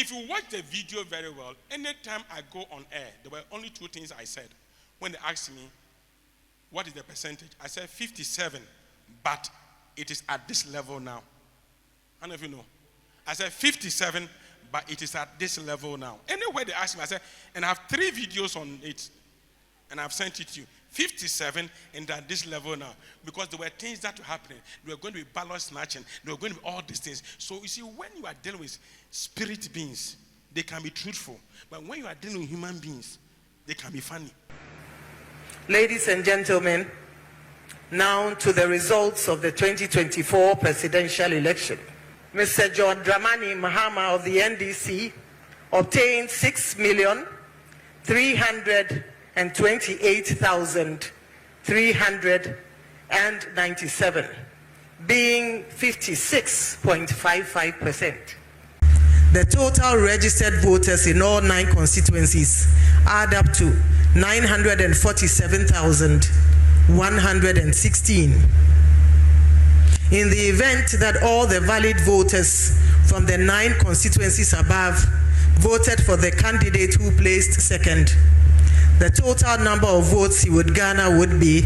if you watch the video very well, anytime I go on air, there were only two things I said. When they asked me, what is the percentage? I said 57, but it is at this level now. How many of you know? I said 57, but it is at this level now. Anywhere they ask me, I said, and I have 3 videos on it, and I've sent it to you. 57 and at this level now, because there were things that were happening. There were going to be ballot snatching. There were going to be all these things. So you see, when you are dealing with spirit beings, they can be truthful. But when you are dealing with human beings, they can be funny. Ladies and gentlemen, now to the results of the 2024 presidential election. Mr. John Mahama of the NDC obtained 6,328,397, being 56.55%. The total registered voters in all 9 constituencies add up to 947,116. In the event that all the valid voters from the 9 constituencies above voted for the candidate who placed second, the total number of votes he would garner would be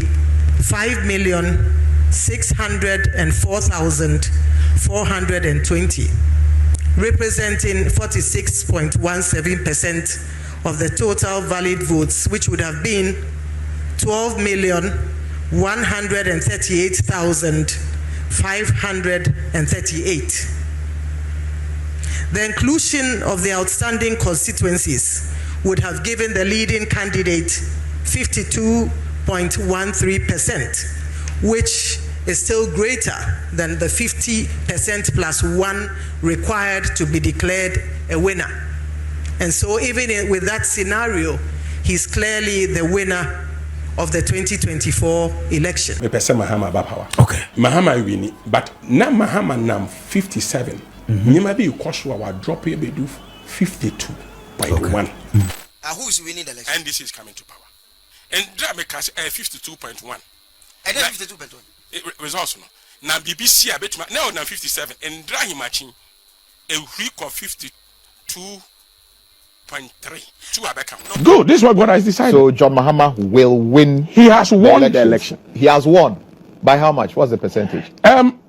5,604,420, representing 46.17% of the total valid votes, which would have been 12,138,538. The inclusion of the outstanding constituencies would have given the leading candidate 52.13%, which is still greater than the 50% plus 1 required to be declared a winner. And so even with that scenario, he's clearly the winner of the 2024 election. Me pese Mahama ba power. Okay. Mahama wini, but na Mahama nam 57. Nyema bi ukoswa wa drop here be do 52.1. Who is winning the election? And this is coming to power. And drama cast 52.1. And then 52.1. Results no. Na BBC abetuma now na 57 and dra him matching a week of 52.3. Good. This is what God has decided. So John Mahama will win. He has won the election. He has won. By how much? What's the percentage?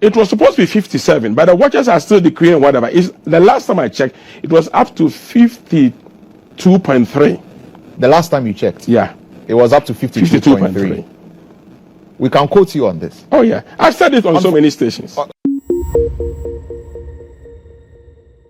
It was supposed to be 57, but the watchers are still decreeing whatever. The last time I checked, it was up to 52.3. The last time you checked? Yeah. It was up to 52.3. We can quote you on this. Oh, yeah. I've said it on so many stations.